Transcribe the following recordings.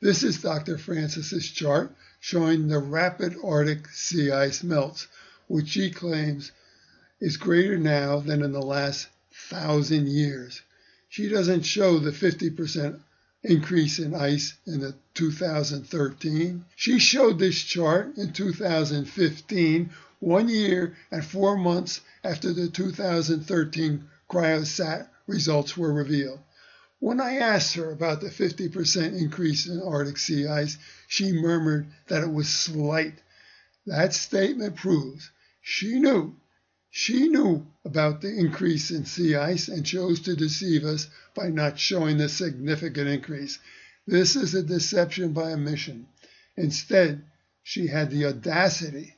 This is Dr. Francis's chart showing the rapid Arctic sea ice melts, which she claims is greater now than in the last 1,000 years. She doesn't show the 50% increase in ice in the 2013. She showed this chart in 2015, 1 year and 4 months after the 2013 cryosat results were revealed. When I asked her about the 50% increase in Arctic sea ice, she murmured that it was slight. That statement proves she knew about the increase in sea ice and chose to deceive us by not showing the significant increase. This is a deception by omission. Instead, she had the audacity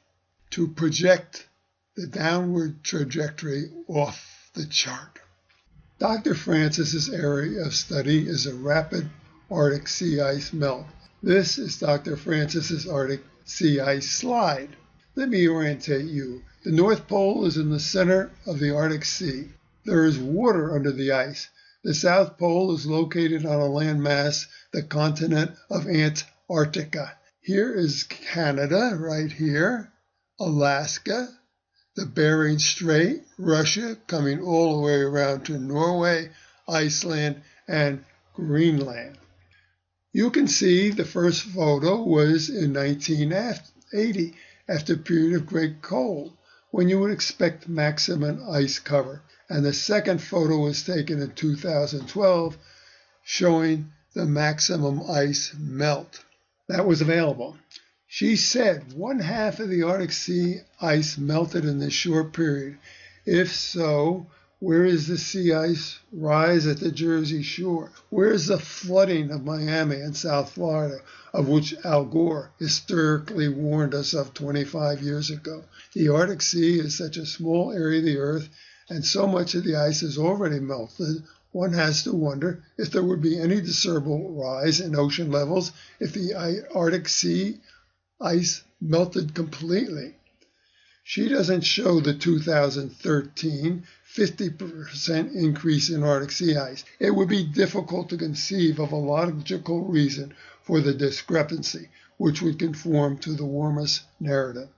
to project the downward trajectory off the chart. Dr. Francis's area of study is a rapid Arctic sea ice melt. This is Dr. Francis's Arctic sea ice slide. Let me orientate you. The North Pole is in the center of the Arctic Sea. There is water under the ice. The South Pole is located on a landmass, the continent of Antarctica. Here is Canada, right here, Alaska, the Bering Strait, Russia, coming all the way around to Norway, Iceland, and Greenland. You can see the first photo was in 1980, after a period of great cold, when you would expect maximum ice cover. And the second photo was taken in 2012, showing the maximum ice melt that was available. She said 1/2 of the Arctic Sea ice melted in this short period. If so, where is the sea ice rise at the Jersey Shore? Where is the flooding of Miami and South Florida, of which Al Gore historically warned us of 25 years ago? The Arctic Sea is such a small area of the Earth, and so much of the ice is already melted. One has to wonder if there would be any discernible rise in ocean levels if the Arctic Sea ice melted completely. She doesn't show the 2013 50% increase in Arctic sea ice. It would be difficult to conceive of a logical reason for the discrepancy, which would conform to the warmest narrative.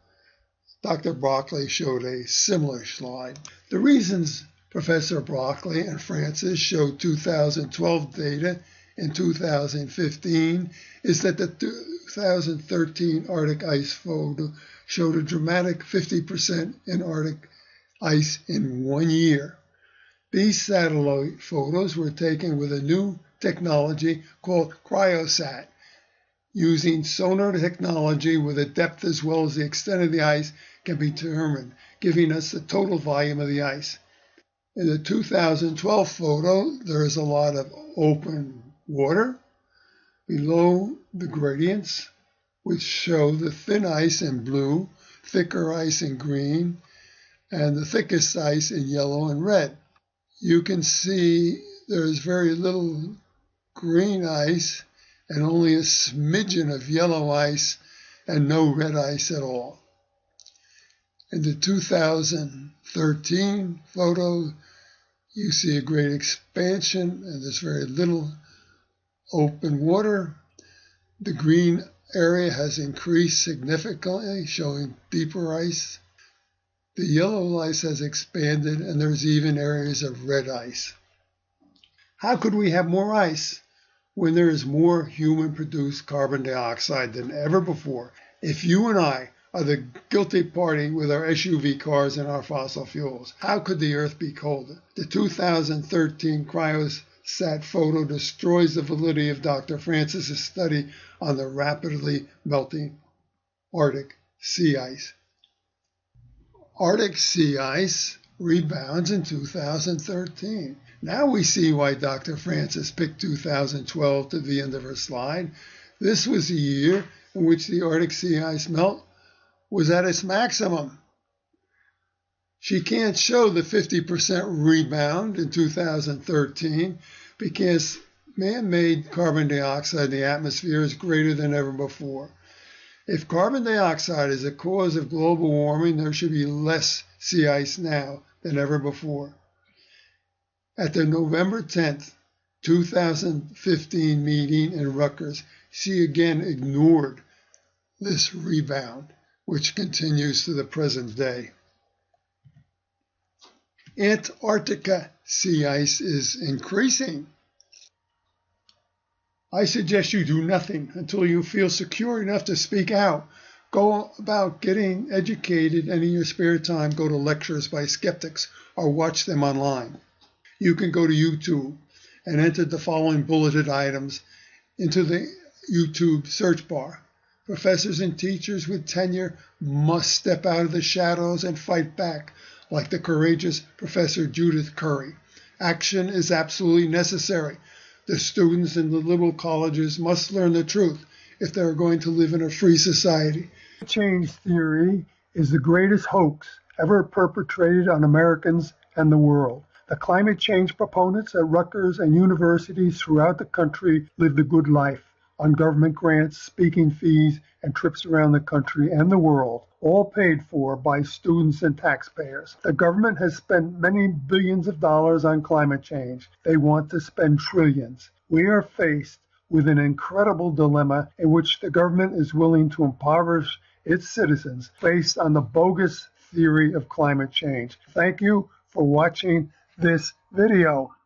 Dr. Broccoli showed a similar slide. The reasons Professor Broccoli and Francis showed 2012 data in 2015 is that the 2013 Arctic ice photo showed a dramatic 50% in Arctic ice in 1 year. These satellite photos were taken with a new technology called cryosat. Using sonar technology where the depth as well as the extent of the ice can be determined, giving us the total volume of the ice. In the 2012 photo, there is a lot of open water below the gradients, which show the thin ice in blue, thicker ice in green, and the thickest ice in yellow and red. You can see there is very little green ice and only a smidgen of yellow ice and no red ice at all. In the 2013 photo, you see a great expansion and there's very little open water. The green area has increased significantly, showing deeper ice. The yellow ice has expanded, and there's even areas of red ice. How could we have more ice when there is more human-produced carbon dioxide than ever before? If you and I are the guilty party with our SUV cars and our fossil fuels, how could the Earth be colder? The 2013 cryosat photo destroys the validity of Dr. Francis's study on the rapidly melting Arctic sea ice. Arctic sea ice rebounds in 2013. Now we see why Dr. Francis picked 2012 to the end of her slide. This was a year in which the Arctic sea ice melt was at its maximum. She can't show the 50% rebound in 2013 because man-made carbon dioxide in the atmosphere is greater than ever before. If carbon dioxide is a cause of global warming, there should be less sea ice now than ever before. At the November 10th, 2015 meeting in Rutgers, she again ignored this rebound, which continues to the present day. Antarctica sea ice is increasing. I suggest you do nothing until you feel secure enough to speak out. Go about getting educated, and in your spare time, go to lectures by skeptics or watch them online. You can go to YouTube and enter the following bulleted items into the YouTube search bar. Professors and teachers with tenure must step out of the shadows and fight back, like the courageous Professor Judith Curry. Action is absolutely necessary. The students in the liberal colleges must learn the truth if they are going to live in a free society. Change theory is the greatest hoax ever perpetrated on Americans and the world. The climate change proponents at Rutgers and universities throughout the country live the good life on government grants, speaking fees, and trips around the country and the world, all paid for by students and taxpayers. The government has spent many billions of dollars on climate change. They want to spend trillions. We are faced with an incredible dilemma in which the government is willing to impoverish its citizens based on the bogus theory of climate change. Thank you for watching this video.